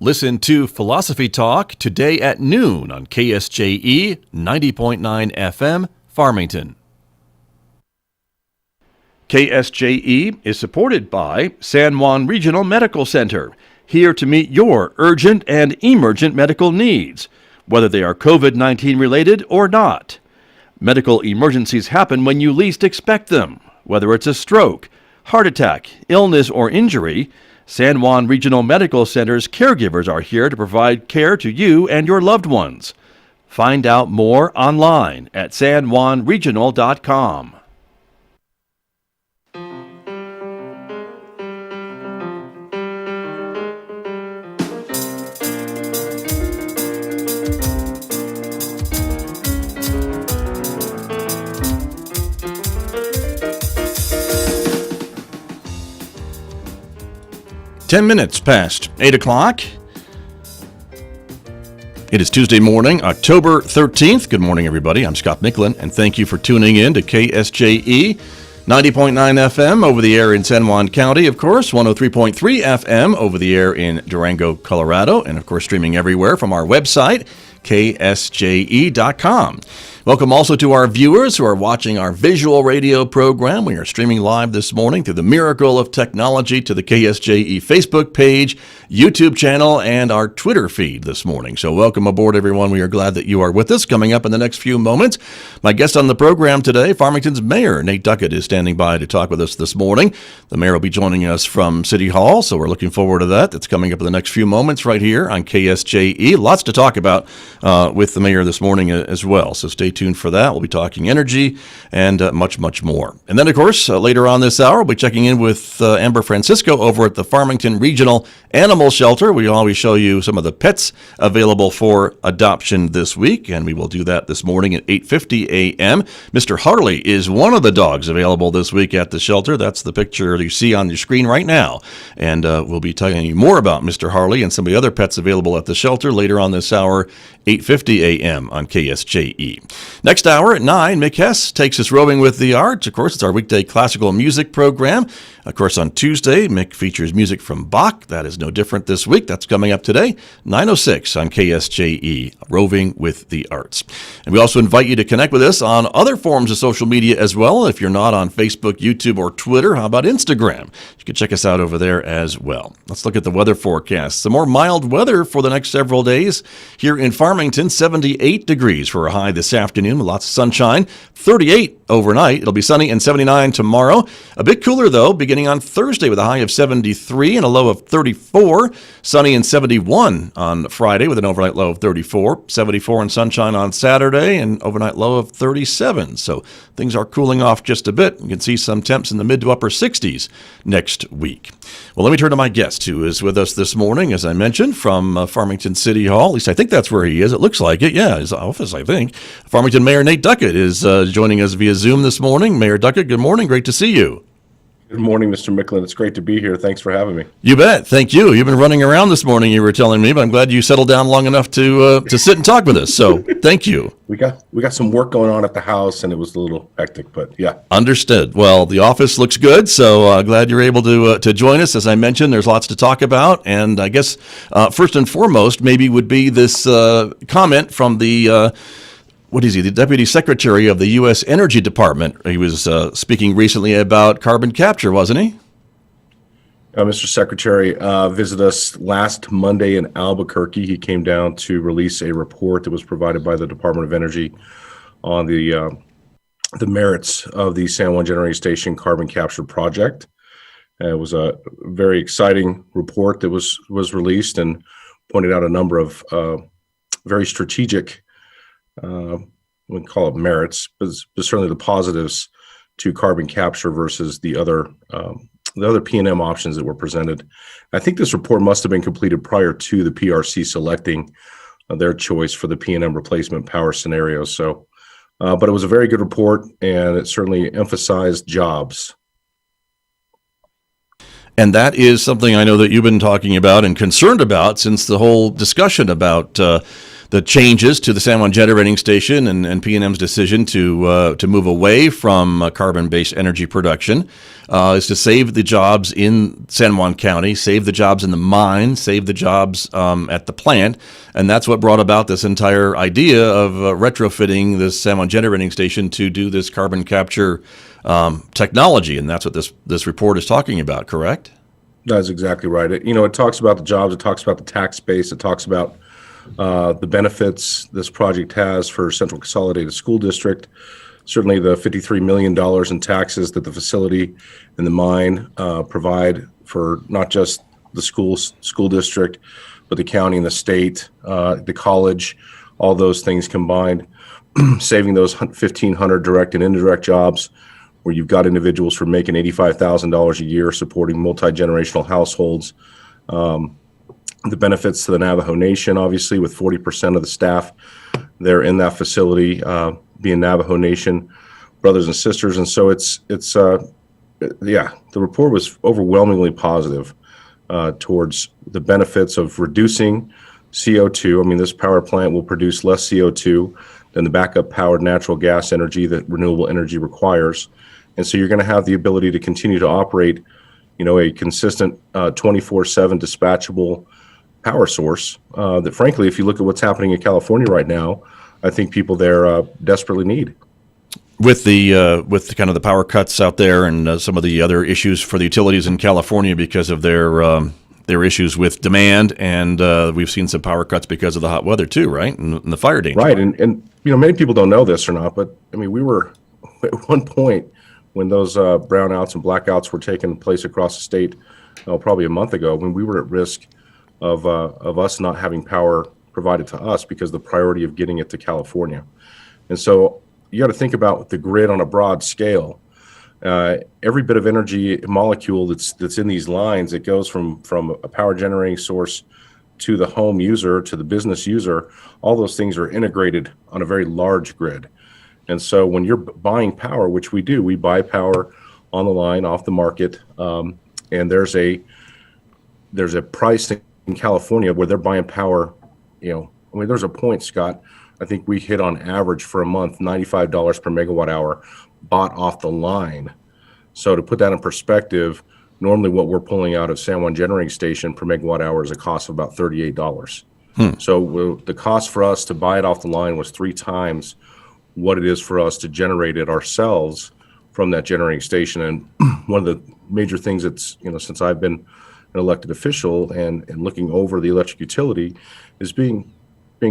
Listen to Philosophy Talk today at noon on KSJE 90.9 FM, Farmington. KSJE is supported by San Juan Regional Medical Center, here to meet your urgent and emergent medical needs, whether they are COVID-19 related or not. Medical emergencies happen when you least expect them, whether it's a stroke, heart attack, illness, or injury. San Juan Regional Medical Center's caregivers are here to provide care to you and your loved ones. Find out more online at sanjuanregional.com. Ten minutes past 8 o'clock. It is Tuesday morning, October 13th. Good morning, everybody. I'm Scott Michlin, and thank you for tuning in to KSJE 90.9 FM over the air in San Juan County, of course, 103.3 FM over the air in Durango, Colorado, and of course streaming everywhere from our website, KSJE.com. Welcome also to our viewers who are watching our visual radio program. We are streaming live this morning through the miracle of technology to the KSJE Facebook page, YouTube channel, and our Twitter feed this morning. So welcome aboard, everyone. We are glad that you are with us. Coming up in the next few moments, my guest on the program today, Farmington's Mayor Nate Duckett, is standing by to talk with us this morning. The mayor will be joining us from City Hall, so we're looking forward to that. That's coming up in the next few moments right here on KSJE. Lots to talk about with the mayor this morning as well, so stay tuned for that. We'll be talking energy and much, much more. And then, of course, later on this hour, we'll be checking in with Amber Francisco over at the Farmington Regional Animal Shelter. We always show you some of the pets available for adoption this week, and we will do that this morning at 8:50 a.m. Mr. Harley is one of the dogs available this week at the shelter. That's the picture you see on your screen right now. And we'll be telling you more about Mr. Harley and some of the other pets available at the shelter later on this hour, 8:50 a.m. on KSJE. Next hour at 9, Mick Hess takes us roving with the arts. Of course, it's our weekday classical music program. Of course, on Tuesday, Mick features music from Bach. That is no different this week. That's coming up today, 9:06 on KSJE, roving with the arts. And we also invite you to connect with us on other forms of social media as well. If you're not on Facebook, YouTube, or Twitter, how about Instagram? You can check us out over there as well. Let's look at the weather forecast. Some more mild weather for the next several days here in Farmington. 78 degrees for a high this afternoon with lots of sunshine. 38 overnight. It'll be sunny and 79 tomorrow. A bit cooler, though, beginning on Thursday with a high of 73 and a low of 34. Sunny and 71 on Friday with an overnight low of 34. 74 and sunshine on Saturday and overnight low of 37. So things are cooling off just a bit. You can see some temps in the mid to upper 60s next week. Well, let me turn to my guest who is with us this morning, as I mentioned, from Farmington City Hall. At least I think that's where he is. It looks like it. Yeah, his office, I think. Farmington Mayor Nate Duckett is joining us via Zoom this morning. Mayor Duckett, good morning. Great to see you. Good morning, Mr. Michlin. It's great to be here. Thanks for having me. You bet. Thank you. You've been running around this morning, you were telling me, but I'm glad you settled down long enough to sit and talk with us. So thank you. We got some work going on at the house, and it was a little hectic, but yeah. Understood. Well, the office looks good, so glad you're able to join us. As I mentioned, there's lots to talk about, and I guess first and foremost maybe would be this comment from the the Deputy Secretary of the U.S. Energy Department. He was speaking recently about carbon capture, wasn't he? Mr. Secretary visited us last Monday in Albuquerque. He came down to release a report that was provided by the Department of Energy on the merits of the San Juan Generating Station carbon capture project. It was a very exciting report that was released and pointed out a number of very strategic we call it merits, but certainly the positives to carbon capture versus the other P&M options that were presented. I think this report must have been completed prior to the PRC selecting their choice for the P&M replacement power scenario. So, but it was a very good report, and it certainly emphasized jobs. And that is something I know that you've been talking about and concerned about since the whole discussion about the changes to the San Juan Generating Station and P&M's decision to move away from carbon-based energy production is to save the jobs in San Juan County, save the jobs in the mine, save the jobs at the plant, and that's what brought about this entire idea of retrofitting this San Juan Generating Station to do this carbon capture technology, and that's what this report is talking about, correct? That's exactly right. It talks about the jobs, it talks about the tax base, it talks about the benefits this project has for Central Consolidated School District. Certainly the $53 million in taxes that the facility and the mine provide for not just the school district, but the county and the state, the college, all those things combined, saving those 1,500 direct and indirect jobs where you've got individuals who are making $85,000 a year supporting multi-generational households. The benefits to the Navajo Nation, obviously, with 40% of the staff there in that facility being Navajo Nation brothers and sisters. And so the report was overwhelmingly positive towards the benefits of reducing CO2. I mean, this power plant will produce less CO2 than the backup powered natural gas energy that renewable energy requires. And so you're going to have the ability to continue to operate, a consistent 24/7 dispatchable power source that, frankly, if you look at what's happening in California right now, I think people there desperately need. With the kind of the power cuts out there and some of the other issues for the utilities in California because of their issues with demand, and we've seen some power cuts because of the hot weather too, right? And the fire danger. Right, and many people don't know this or not, but I mean, we were at one point when those brownouts and blackouts were taking place across the state, probably a month ago, when we were at risk of us not having power provided to us because the priority of getting it to California. And so you got to think about the grid on a broad scale. Every bit of energy molecule that's in these lines, it goes from a power generating source to the home user, to the business user. All those things are integrated on a very large grid. And so when you're buying power, which we do, we buy power on the line, off the market, and there's a price in California where they're buying power, there's a point, Scott, I think we hit on average for a month $95 per megawatt hour bought off the line. So to put that in perspective, normally what we're pulling out of San Juan Generating Station per megawatt hour is a cost of about $38. So the cost for us to buy it off the line was 3 times what it is for us to generate it ourselves from that generating station. And one of the major things that's, since I've been an elected official and looking over the electric utility is being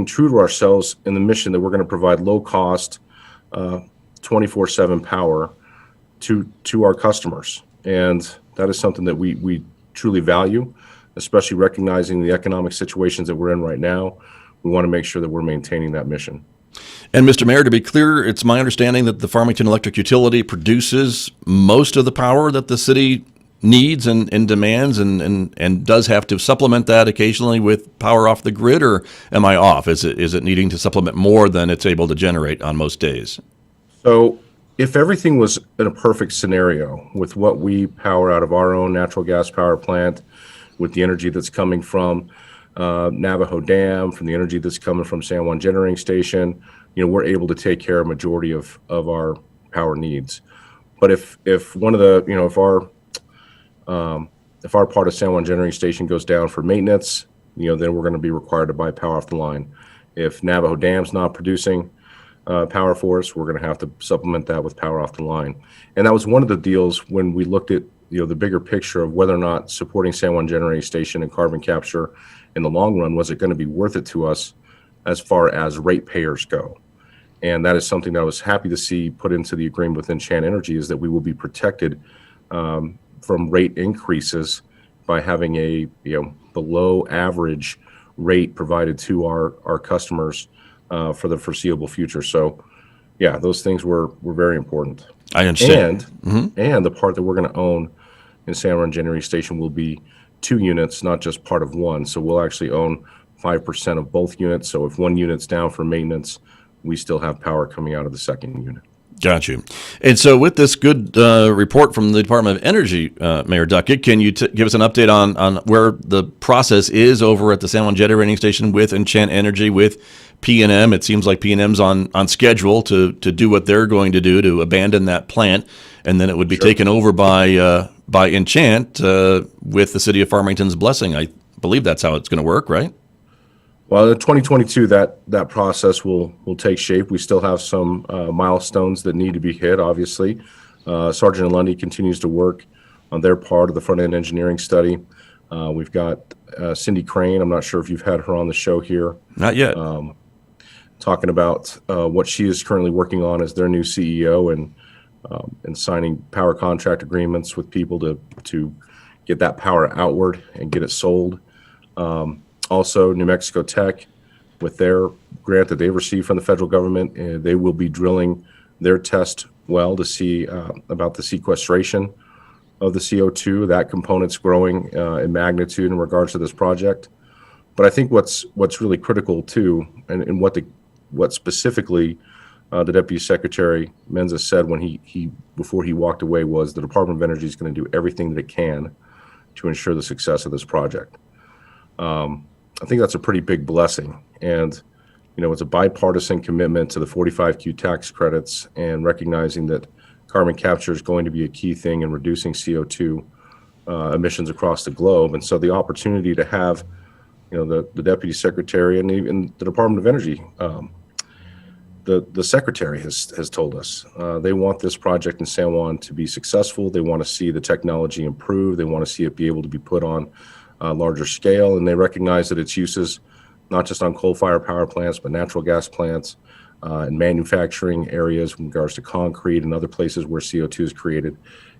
true to ourselves in the mission that we're going to provide low cost 24/7 power to our customers. And that is something that we truly value, especially recognizing the economic situations that we're in right now. We want to make sure that we're maintaining that mission. And Mr. Mayor, to be clear, it's my understanding that the Farmington Electric Utility produces most of the power that the city needs and demands and does have to supplement that occasionally with power off the grid, or am I off? Is it needing to supplement more than it's able to generate on most days? So if everything was in a perfect scenario with what we power out of our own natural gas power plant, with the energy that's coming from Navajo Dam, from the energy that's coming from San Juan Generating Station, we're able to take care of a majority of our power needs. But if one of the, if our part of San Juan Generating Station goes down for maintenance, then we're going to be required to buy power off the line. If Navajo Dam's not producing power for us, we're going to have to supplement that with power off the line. And that was one of the deals when we looked at the bigger picture of whether or not supporting San Juan Generating Station and carbon capture in the long run, was it going to be worth it to us as far as ratepayers go. And that is something that I was happy to see put into the agreement with Enchant Energy, is that we will be protected from rate increases by having a below average rate provided to our customers for the foreseeable future. So yeah, those things were very important. I understand. And the part that we're going to own in San Juan Generating Station will be 2 units, not just part of one. So we'll actually own 5% of both units. So if one unit's down for maintenance, we still have power coming out of the second unit. Got you. And so with this good report from the Department of Energy, Mayor Duckett, can you give us an update on where the process is over at the San Juan Generating Station with Enchant Energy, with P&M? It seems like P&M's on schedule to do what they're going to do, to abandon that plant, and then it would be taken over by Enchant with the city of Farmington's blessing. I believe that's how it's going to work, right? Well, in 2022, that process will take shape. We still have some milestones that need to be hit, obviously. Sargent and Lundy continues to work on their part of the front-end engineering study. We've got Cindy Crane. I'm not sure if you've had her on the show here. Not yet. Talking about what she is currently working on as their new CEO and signing power contract agreements with people to get that power outward and get it sold. Also, New Mexico Tech, with their grant that they've received from the federal government, they will be drilling their test well to see about the sequestration of the CO2. That component's growing in magnitude in regards to this project. But I think what's really critical too, and what specifically the Deputy Secretary Menza said when he before he walked away, was the Department of Energy is going to do everything that it can to ensure the success of this project. I think that's a pretty big blessing. And, it's a bipartisan commitment to the 45Q tax credits and recognizing that carbon capture is going to be a key thing in reducing CO2 emissions across the globe. And so the opportunity to have, the Deputy Secretary and even the Department of Energy, the Secretary has told us they want this project in San Juan to be successful. They want to see the technology improve. They want to see it be able to be put on larger scale, and they recognize that its uses, not just on coal-fired power plants, but natural gas plants and manufacturing areas in regards to concrete and other places where CO2 is created.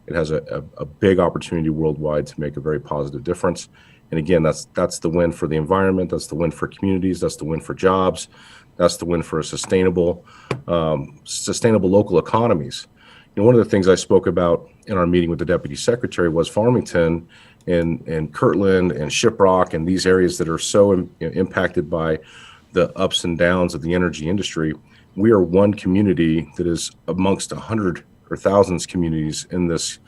It has a big opportunity worldwide to make a very positive difference. And again, that's the win for the environment. That's the win for communities. That's the win for jobs. That's the win for a sustainable local economies. One of the things I spoke about in our meeting with the Deputy Secretary was Farmington and Kirtland and Shiprock and these areas that are so impacted by the ups and downs of the energy industry. We are one community that is amongst 100 or thousands communities in this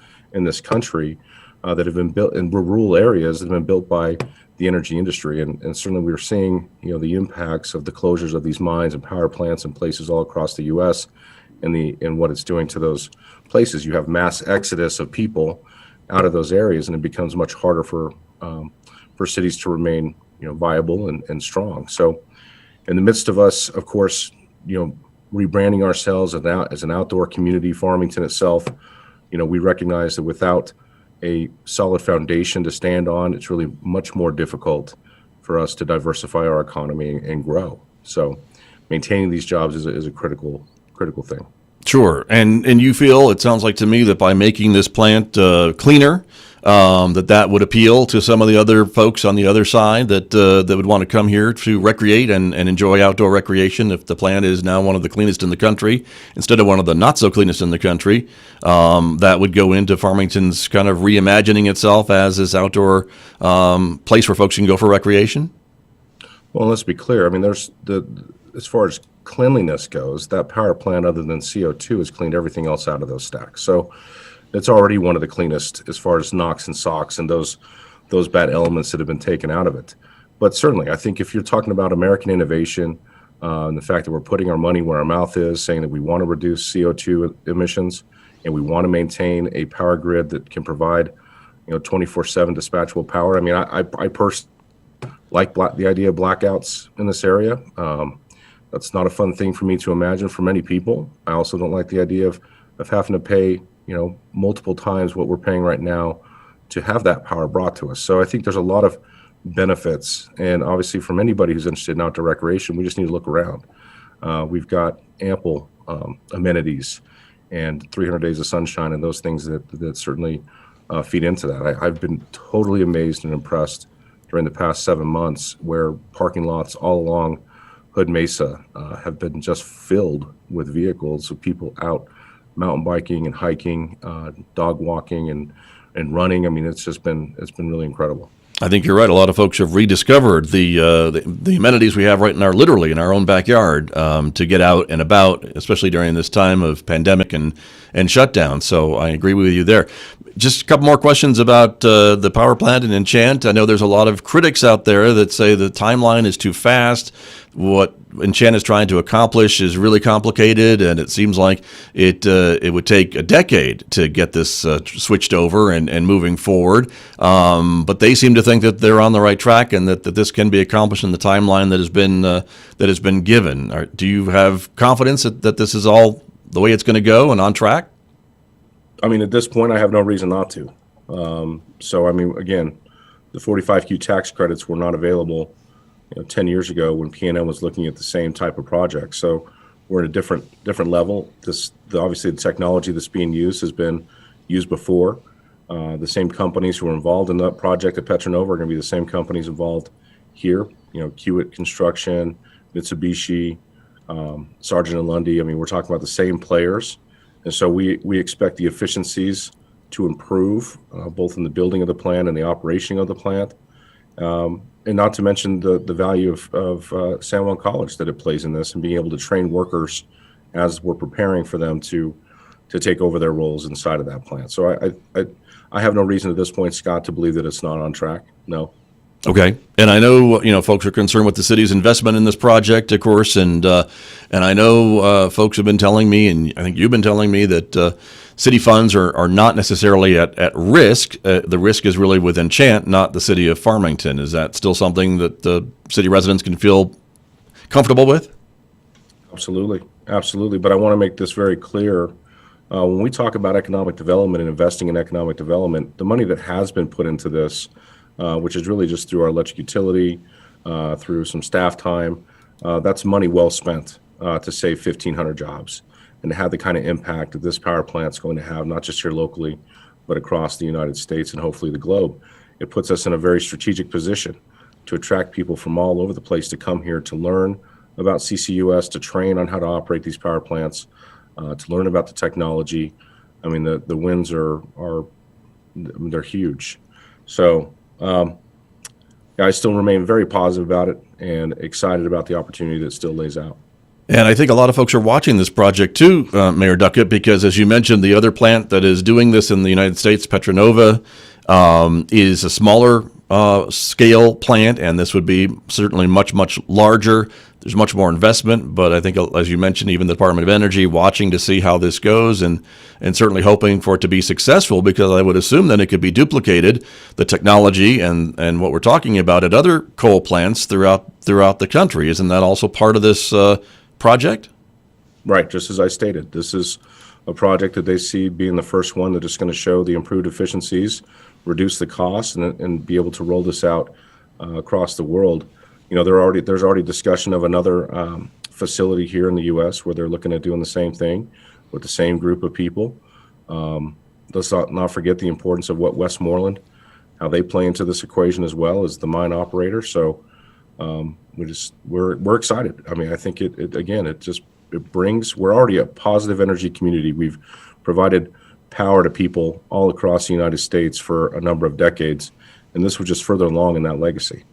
country that have been built in rural areas that have been built by the energy industry. And certainly we're seeing the impacts of the closures of these mines and power plants in places all across the U.S. and what it's doing to those places. You have mass exodus of people out of those areas, and it becomes much harder for cities to remain viable and strong. So in the midst of us, of course, rebranding ourselves as an outdoor community, Farmington itself, we recognize that without a solid foundation to stand on, it's really much more difficult for us to diversify our economy and grow. So maintaining these jobs is a critical thing. Sure. And you feel, it sounds like to me, that by making this plant cleaner, that would appeal to some of the other folks on the other side that would want to come here to recreate and enjoy outdoor recreation. If the plant is now one of the cleanest in the country instead of one of the not so cleanest in the country, that would go into Farmington's kind of reimagining itself as this outdoor place where folks can go for recreation. Well, let's be clear. I mean, as far as cleanliness goes, that power plant, other than CO2, has cleaned everything else out of those stacks. So it's already one of the cleanest as far as NOx and SOx and those bad elements that have been taken out of it. But certainly, I think if you're talking about American innovation and the fact that we're putting our money where our mouth is, saying that we want to reduce CO2 emissions and we want to maintain a power grid that can provide 24/7 dispatchable power. I mean, I personally like the idea of blackouts in this area. That's not a fun thing for me to imagine for many people. I also don't like the idea of having to pay, multiple times what we're paying right now to have that power brought to us. So I think there's a lot of benefits. And obviously from anybody who's interested in outdoor recreation, we just need to look around. We've got ample amenities and 300 days of sunshine and those things that certainly feed into that. I've been totally amazed and impressed during the past 7 months where parking lots all along Hood Mesa have been just filled with vehicles of people out mountain biking and hiking, dog walking and running. I mean, it's been really incredible. I think you're right. A lot of folks have rediscovered the amenities we have literally in our own backyard to get out and about, especially during this time of pandemic and shutdown. So I agree with you there. Just a couple more questions about the power plant in Enchant. I know there's a lot of critics out there that say the timeline is too fast. What Enchant is trying to accomplish is really complicated, and it seems like it would take a decade to get this switched over and moving forward. But they seem to think that they're on the right track and that this can be accomplished in the timeline that has been given. Do you have confidence that this is all the way it's going to go and on track? I mean, at this point, I have no reason not to. So, I mean, again, the 45Q tax credits were not available 10 years ago when PNM was looking at the same type of project. So we're at a different level. Obviously, the technology that's being used has been used before. The same companies who were involved in that project at Petra Nova are going to be the same companies involved here. Kiewit Construction, Mitsubishi, Sargent & Lundy. I mean, we're talking about the same players. And so we expect the efficiencies to improve, both in the building of the plant and the operation of the plant. And not to mention the value of San Juan College that it plays in this, and being able to train workers as we're preparing for them to take over their roles inside of that plant. So I have no reason at this point, Scott, to believe that it's not on track. No. Okay, and I know folks are concerned with the city's investment in this project, of course, and I know folks have been telling me, and I think you've been telling me that city funds are not necessarily at risk. The risk is really with Enchant, not the city of Farmington. Is that still something that the city residents can feel comfortable with? Absolutely. But I want to make this very clear. When we talk about economic development and investing in economic development, the money that has been put into this, which is really just through our electric utility, through some staff time, that's money well spent to save 1,500 jobs and to have the kind of impact that this power plant's going to have, not just here locally, but across the United States and hopefully the globe. It puts us in a very strategic position to attract people from all over the place to come here to learn about CCUS, to train on how to operate these power plants, to learn about the technology. I mean, the wins they're huge. So I still remain very positive about it and excited about the opportunity that still lays out. And I think a lot of folks are watching this project too, Mayor Duckett, because as you mentioned, the other plant that is doing this in the United States, Petra Nova, is a smaller scale plant, and this would be certainly much, much larger. There's much more investment, but I think, as you mentioned, even the Department of Energy watching to see how this goes and certainly hoping for it to be successful, because I would assume then it could be duplicated, the technology and what we're talking about at other coal plants throughout the country. Isn't that also part of this project? Right, just as I stated, this is a project that they see being the first one that is going to show the improved efficiencies, reduce the costs, and be able to roll this out across the world. There's already discussion of another facility here in the U.S. where they're looking at doing the same thing with the same group of people. Let's not forget the importance of what Westmoreland, how they play into this equation as well as the mine operator. So we're excited. I mean, I think it brings. We're already a positive energy community. We've provided power to people all across the United States for a number of decades, and this was just further along in that legacy.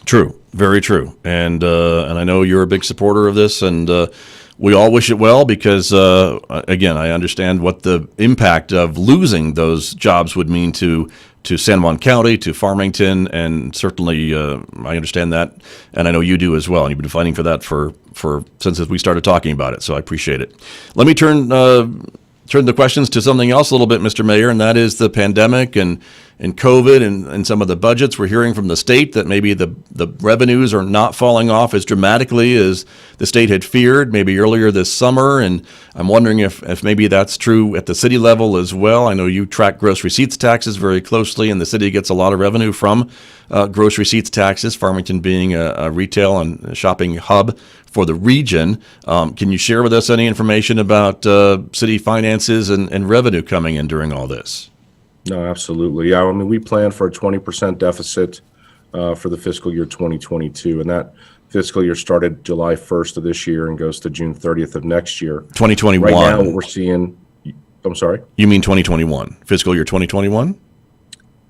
True, very true, and I know you're a big supporter of this, and we all wish it well because, again, I understand what the impact of losing those jobs would mean to San Juan County, to Farmington, and certainly I understand that, and I know you do as well. And you've been fighting for that for since we started talking about it, so I appreciate it. Let me turn the questions to something else a little bit, Mr. Mayor, and that is the pandemic and COVID and some of the budgets. We're hearing from the state that maybe the revenues are not falling off as dramatically as the state had feared maybe earlier this summer, and I'm wondering if maybe that's true at the city level as well. I know you track gross receipts taxes very closely, and the city gets a lot of revenue from gross receipts taxes, Farmington being a retail and shopping hub for the region. Can you share with us any information about city finances and revenue coming in during all this? No, absolutely. Yeah, I mean, we plan for a 20% deficit for the fiscal year 2022, and that fiscal year started July 1st of this year and goes to June 30th of next year. 2021. Right now, what we're seeing, I'm sorry? You mean 2021, fiscal year 2021?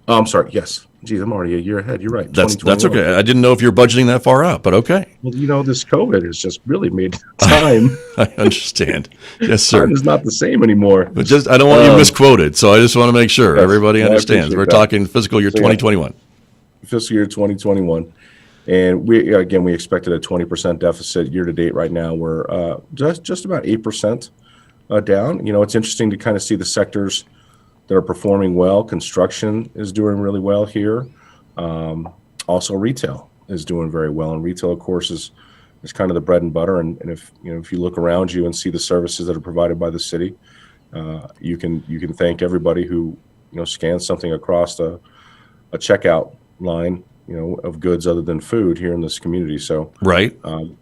I'm sorry, yes. Geez, I'm already a year ahead. You're right. That's 2021. okay. I didn't know if you're budgeting that far out, but okay. Well, this COVID has just really made time. I understand. Yes, Time sir. is not the same anymore. But I don't want you misquoted, so I just want to make sure Yes, everybody no, I understands. appreciate We're that. talking fiscal year So, yeah. 2021. Fiscal year 2021. And we expected a 20% deficit year to date. Right now, we're just about 8% down. It's interesting to kind of see the sectors that are performing well. Construction is doing really well here. Also, retail is doing very well. And retail, of course, is kind of the bread and butter. And if you look around you and see the services that are provided by the city, you can thank everybody who scans something across a checkout line, of goods other than food here in this community. So Right.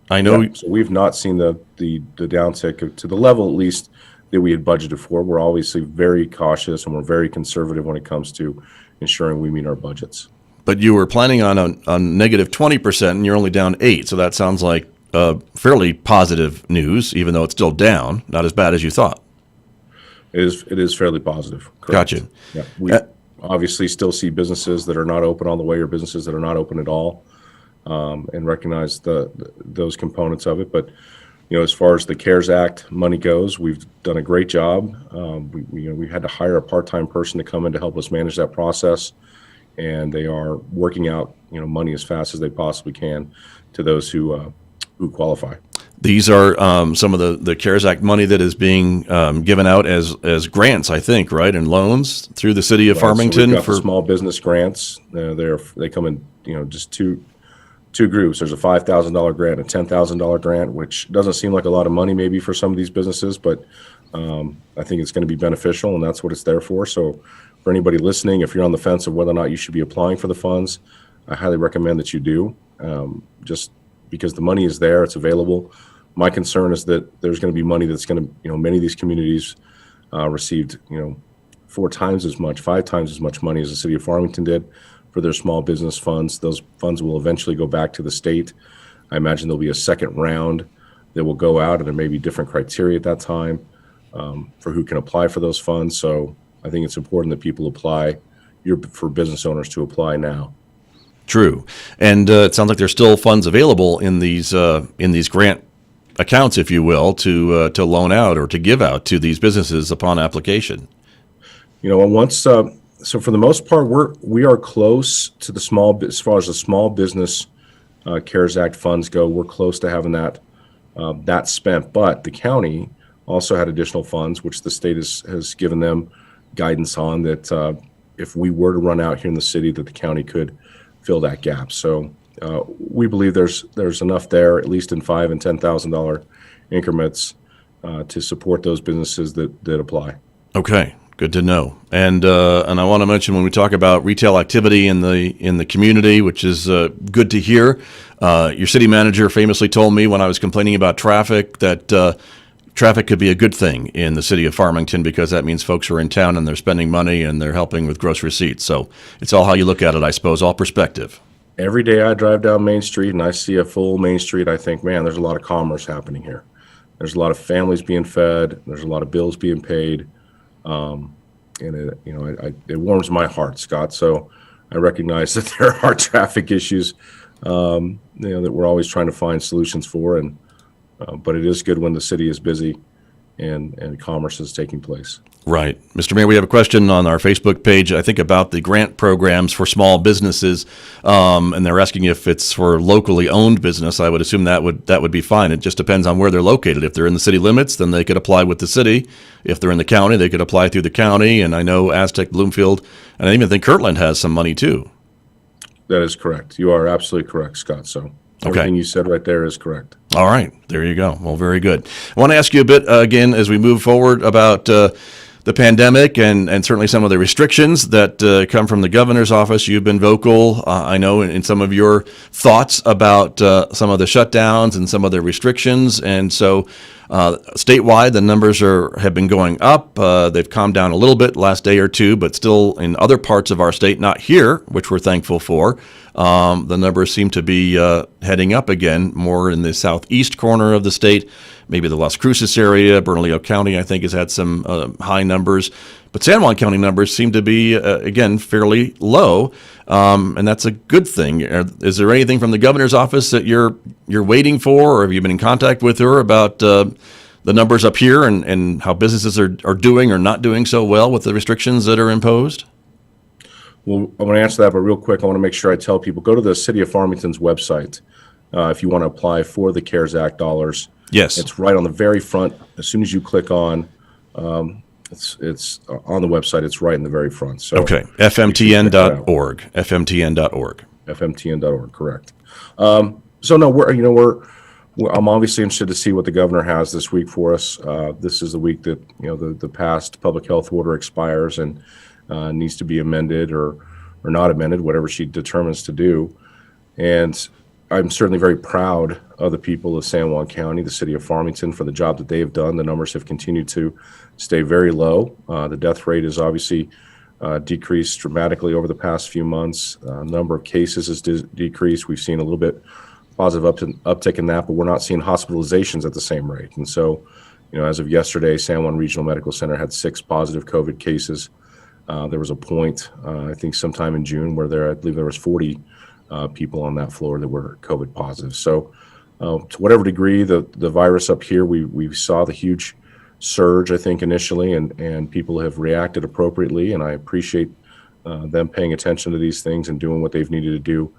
I know. so we've not seen the downtick to the level, at least, that we had budgeted for. We're obviously very cautious and we're very conservative when it comes to ensuring we meet our budgets. But you were planning on a negative 20%, and you're only down 8. So that sounds like fairly positive news, even though it's still down. Not as bad as you thought. It is fairly positive. Correct. Gotcha. Yeah, we obviously still see businesses that are not open all the way or businesses that are not open at all, and recognize those components of it. But as far as the CARES Act money goes, we've done a great job. We had to hire a part-time person to come in to help us manage that process, and they are working out money as fast as they possibly can to those who qualify. These are some of the CARES Act money that is being given out as grants, I think, right, and loans through the city of Farmington. So we've got the small business grants. They come in just two groups. There's a $5,000 grant, a $10,000 grant, which doesn't seem like a lot of money maybe for some of these businesses, but I think it's going to be beneficial, and that's what it's there for. So for anybody listening, if you're on the fence of whether or not you should be applying for the funds, I highly recommend that you do, just because the money is there, it's available. My concern is that there's going to be money that's going to, many of these communities received, 4 times as much, 5 times as much money as the city of Farmington did for their small business funds. Those funds will eventually go back to the state. I imagine there'll be a second round that will go out, and there may be different criteria at that time for who can apply for those funds. So I think it's important that people apply, for business owners to apply now. True, and it sounds like there's still funds available in these grant accounts, if you will, to loan out or to give out to these businesses upon application. So for the most part, we are close to as far as the small business CARES Act funds go. We're close to having that spent, but the county also had additional funds, which the state has given them guidance on, that if we were to run out here in the city, that the county could fill that gap. So we believe there's enough there, at least in $5,000 and $10,000 increments, to support those businesses that apply. Okay, good to know. And I want to mention, when we talk about retail activity in the community, which is good to hear, your city manager famously told me when I was complaining about traffic that traffic could be a good thing in the city of Farmington, because that means folks are in town and they're spending money and they're helping with gross receipts. So it's all how you look at it, I suppose, all perspective. Every day I drive down Main Street and I see a full Main Street, I think, man, there's a lot of commerce happening here. There's a lot of families being fed. There's a lot of bills being paid. And it warms my heart, Scott. So I recognize that there are traffic issues, that we're always trying to find solutions for. But it is good when the city is busy and commerce is taking place. Right. Mr. Mayor, we have a question on our Facebook page, I think, about the grant programs for small businesses, and they're asking if it's for locally owned business. I would assume that would be fine. It just depends on where they're located. If they're in the city limits, then they could apply with the city. If they're in the county, they could apply through the county. And I know Aztec, Bloomfield, and I even think Kirtland has some money too. That is correct. You are absolutely correct, Scott. So everything you said right there is correct. All right. There you go. Well, very good. I want to ask you a bit, again, as we move forward, about the pandemic and certainly some of the restrictions that come from the governor's office. You've been vocal, I know, in some of your thoughts about some of the shutdowns and some of the restrictions. And so statewide, the numbers have been going up. They've calmed down a little bit last day or two, but still in other parts of our state, not here, which we're thankful for, the numbers seem to be heading up again, more in the southeast corner of the state. Maybe the Las Cruces area, Bernalillo County, I think, has had some high numbers. But San Juan County numbers seem to be, again, fairly low, and that's a good thing. Is there anything from the governor's office that you're waiting for, or have you been in contact with her about the numbers up here and how businesses are doing or not doing so well with the restrictions that are imposed? Well, I want to answer that, but real quick, I want to make sure I tell people, go to the City of Farmington's website if you want to apply for the CARES Act dollars. Yes. It's right on the very front. As soon as you click on, it's on the website. It's right in the very front. So okay, fmtn.org, fmtn.org. fmtn.org, correct. So no, I'm obviously interested to see what the governor has this week for us. This is the week that the past public health order expires and needs to be amended or not amended, whatever she determines to do. And I'm certainly very proud of the people of San Juan County, the city of Farmington, for the job that they have done. The numbers have continued to stay very low. The death rate has obviously decreased dramatically over the past few months. Number of cases has decreased. We've seen a little bit positive uptick in that, but we're not seeing hospitalizations at the same rate. And so, as of yesterday, San Juan Regional Medical Center had 6 positive COVID cases. There was a point, I think sometime in June, where I believe there was 40 people on that floor that were COVID positive. So to whatever degree the virus up here, we saw the huge surge, I think, initially, and people have reacted appropriately, and I appreciate them paying attention to these things and doing what they've needed to do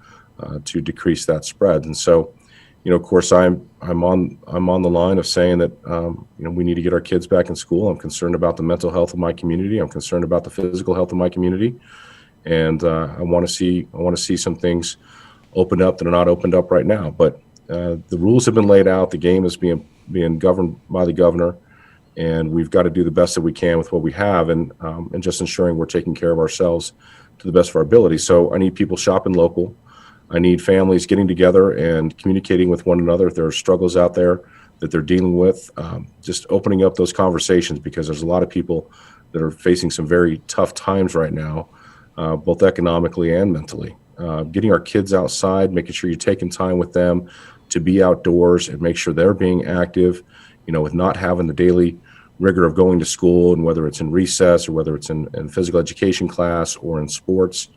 to decrease that spread. And so, of course, I'm on the line of saying that we need to get our kids back in school. I'm concerned about the mental health of my community. I'm concerned about the physical health of my community, and I want to see some things opened up that are not opened up right now. But the rules have been laid out. The game is being governed by the governor, and we've got to do the best that we can with what we have, and just ensuring we're taking care of ourselves to the best of our ability. So I need people shopping local. I need families getting together and communicating with one another if there are struggles out there that they're dealing with, just opening up those conversations, because there's a lot of people that are facing some very tough times right now, both economically and mentally. Getting our kids outside, making sure you're taking time with them to be outdoors and make sure they're being active, with not having the daily rigor of going to school, and whether it's in recess or whether it's in physical education class or in sports.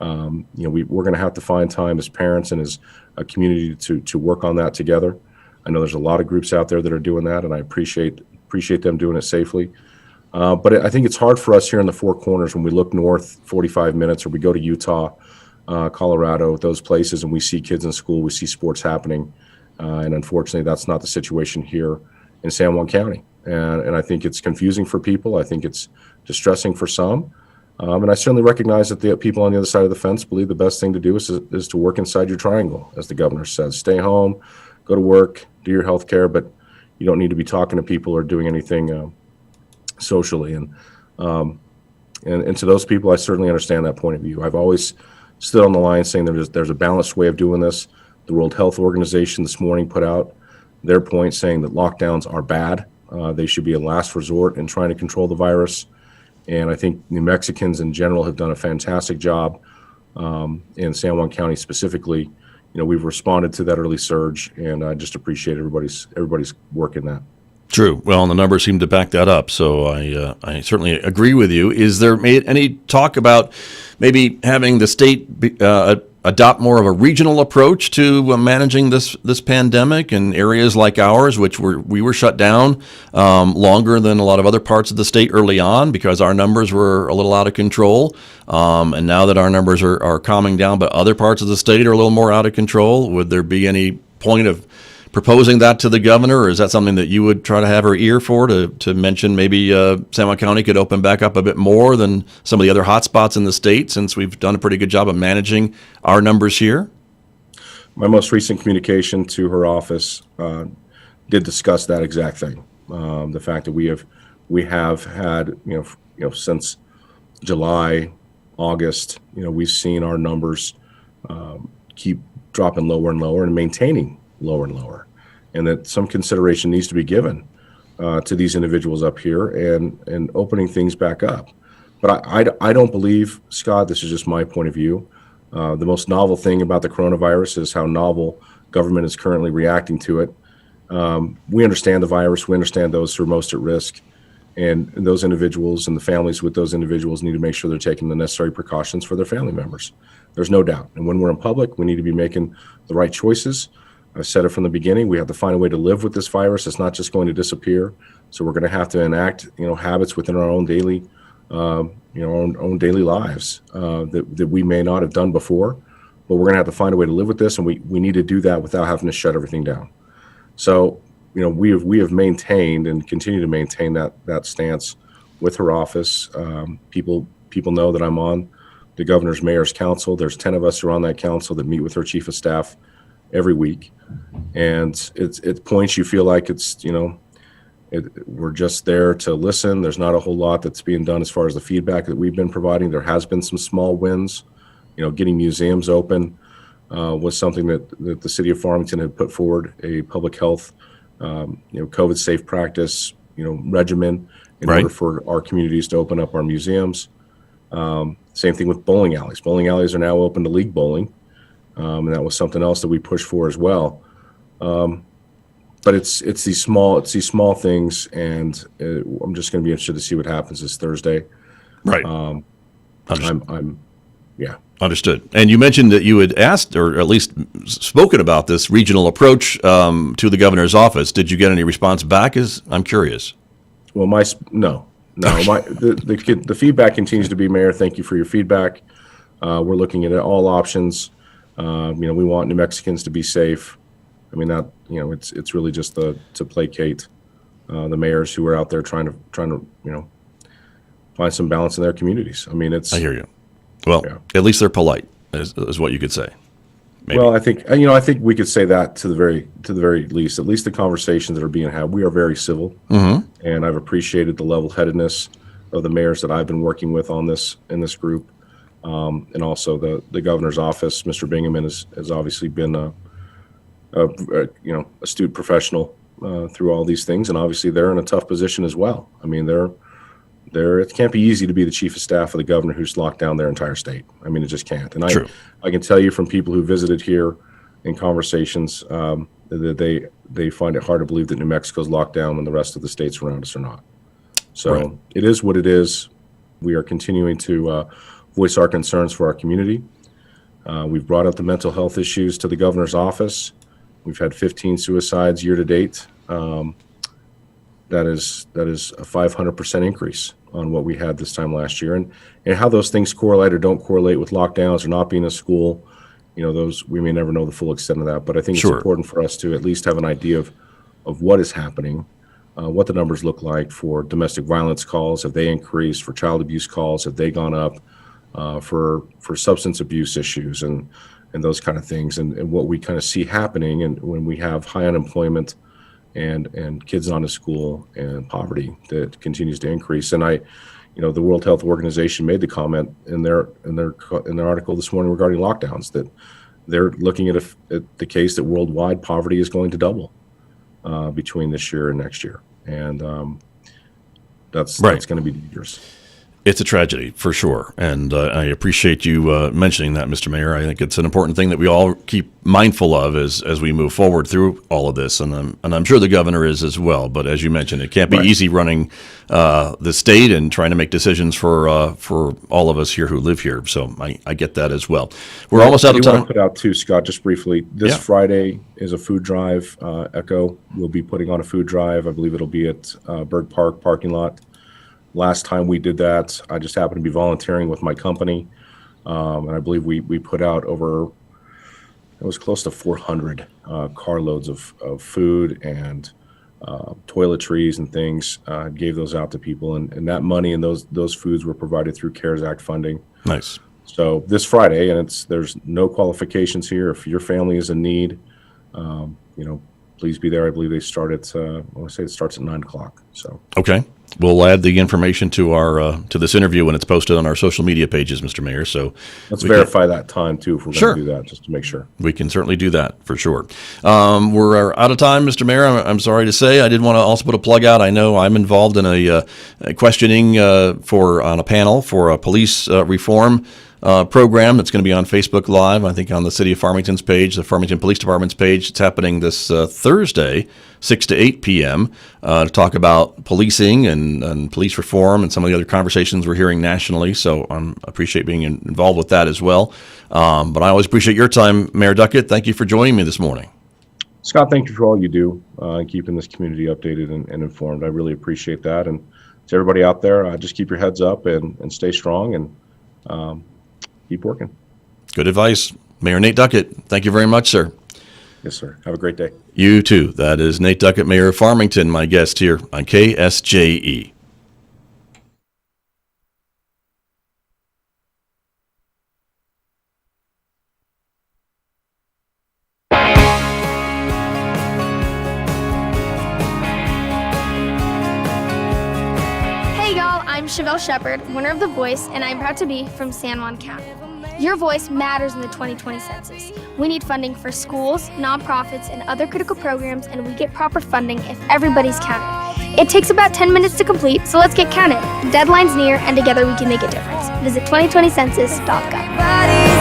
We're going to have to find time as parents and as a community to work on that together. I know there's a lot of groups out there that are doing that, and I appreciate them doing it safely. But I think it's hard for us here in the Four Corners when we look north 45 minutes, or we go to Utah, Colorado, those places, and we see kids in school, we see sports happening. And unfortunately, that's not the situation here in San Juan County. And I think it's confusing for people. I think it's distressing for some. And I certainly recognize that the people on the other side of the fence believe the best thing to do is to work inside your triangle, as the governor says. Stay home, go to work, do your health care, but you don't need to be talking to people or doing anything socially. And to those people, I certainly understand that point of view. I've always stood on the line saying there's a balanced way of doing this. The World Health Organization this morning put out their point saying that lockdowns are bad. They should be a last resort in trying to control the virus. And I think New Mexicans in general have done a fantastic job in San Juan County specifically. We've responded to that early surge, and I just appreciate everybody's work in that. True. Well, and the numbers seem to back that up. So I certainly agree with you. Is there any talk about maybe having the state adopt more of a regional approach to managing this pandemic in areas like ours, which we were shut down longer than a lot of other parts of the state early on because our numbers were a little out of control. And now that our numbers are calming down, but other parts of the state are a little more out of control, would there be any point of proposing that to the governor, or is that something that you would try to have her ear for, to mention maybe San Juan County could open back up a bit more than some of the other hot spots in the state, since we've done a pretty good job of managing our numbers here? My most recent communication to her office did discuss that exact thing. The fact that we have had, since July, August, we've seen our numbers keep dropping lower and lower and maintaining lower and lower, and that some consideration needs to be given to these individuals up here and opening things back up. But I don't believe, Scott, this is just my point of view, the most novel thing about the coronavirus is how novel government is currently reacting to it. We understand the virus. We understand those who are most at risk. And those individuals and the families with those individuals need to make sure they're taking the necessary precautions for their family members. There's no doubt. And when we're in public, we need to be making the right choices. I've said it from the beginning. We have to find a way to live with this virus. It's not just going to disappear. So we're going to have to enact, habits within our own daily, own daily lives that we may not have done before. But we're going to have to find a way to live with this, and we need to do that without having to shut everything down. So, we have maintained and continue to maintain that stance with her office. People know that I'm on the governor's mayor's council. There's 10 of us who are on that council that meet with her chief of staff every week, and at points you feel like we're just there to listen. There's not a whole lot that's being done as far as the feedback that we've been providing. There has been some small wins. Getting museums open was something that the city of Farmington had put forward, a public health COVID safe practice regimen in order for our communities to open up our museums. Same thing with bowling alleys. Bowling alleys are now open to league bowling. And that was something else that we pushed for as well. But it's these small things, and I'm just going to be interested to see what happens this Thursday. Right. Yeah. Understood. And you mentioned that you had asked, or at least spoken about, this regional approach to the governor's office. Did you get any response back? I'm curious. Well, the feedback continues to be, Mayor, thank you for your feedback. We're looking at all options. We want New Mexicans to be safe. I mean, that it's really just to placate the mayors who are out there trying to find some balance in their communities. I mean, I hear you. Well, At least they're polite, is what you could say. Maybe. Well, I think we could say that to the very least. At least the conversations that are being had, we are very civil, and I've appreciated the level-headedness of the mayors that I've been working with in this group, and also the governor's office. Mr. Bingaman has obviously been a astute professional through all these things, and obviously they're in a tough position as well. I mean, it can't be easy to be the chief of staff of the governor who's locked down their entire state. I mean, it just can't. And I can tell you from people who visited here in conversations that they find it hard to believe that New Mexico's locked down when the rest of the states around us are not. So It is what it is. We are continuing to voice our concerns for our community. We've brought up the mental health issues to the governor's office. We've had 15 suicides year to date. That is a 500% increase on what we had this time last year, and how those things correlate or don't correlate with lockdowns or not being in school, those we may never know the full extent of that. But I think it's important for us to at least have an idea of what is happening, what the numbers look like for domestic violence calls. Have they increased? For child abuse calls, have they gone up? For substance abuse issues and those kind of things, and what we kind of see happening, and when we have high unemployment and kids not in school and poverty that continues to increase. And the World Health Organization made the comment in their article this morning regarding lockdowns that they're looking at the case that worldwide poverty is going to double between this year and next year, and that's going to be dangerous. It's a tragedy, for sure, and I appreciate you mentioning that, Mr. Mayor. I think it's an important thing that we all keep mindful of as we move forward through all of this, and I'm sure the governor is as well. But as you mentioned, it can't be easy running the state and trying to make decisions for all of us here who live here. So I get that as well. We're almost out of time. I want to put out too, Scott, just briefly. This Friday is a food drive. Echo will be putting on a food drive. I believe it'll be at Berg Park parking lot. Last time we did that, I just happened to be volunteering with my company, and I believe we put out it was close to 400 carloads of food and toiletries and things. Gave those out to people, and that money and those foods were provided through CARES Act funding. Nice. So this Friday, and there's no qualifications here. If your family is in need, please be there. I believe they start at I want to say it starts at 9:00. So okay. We'll add the information to this interview when it's posted on our social media pages, Mr. Mayor. So let's verify that time too, if we're going to do that, just to make sure. We can certainly do that for sure. We're out of time, Mr. Mayor. I'm sorry to say. I did want to also put a plug out. I know I'm involved in a questioning on a panel for police reform program that's going to be on Facebook Live, I think on the City of Farmington's page, the Farmington Police Department's page. It's happening this Thursday, 6 to 8 p.m., to talk about policing and police reform and some of the other conversations we're hearing nationally. So I appreciate being involved with that as well. But I always appreciate your time, Mayor Duckett. Thank you for joining me this morning. Scott, thank you for all you do and keeping this community updated and informed. I really appreciate that. And to everybody out there, just keep your heads up and stay strong and keep working. Good advice. Mayor Nate Duckett, thank you very much, sir. Yes, sir. Have a great day. You too. That is Nate Duckett, Mayor of Farmington, my guest here on KSJE. I'm Chevelle Shepard, winner of The Voice, and I'm proud to be from San Juan County. Your voice matters in the 2020 census. We need funding for schools, nonprofits, and other critical programs, and we get proper funding if everybody's counted. It takes about 10 minutes to complete, so let's get counted. The deadline's near, and together we can make a difference. Visit 2020census.gov.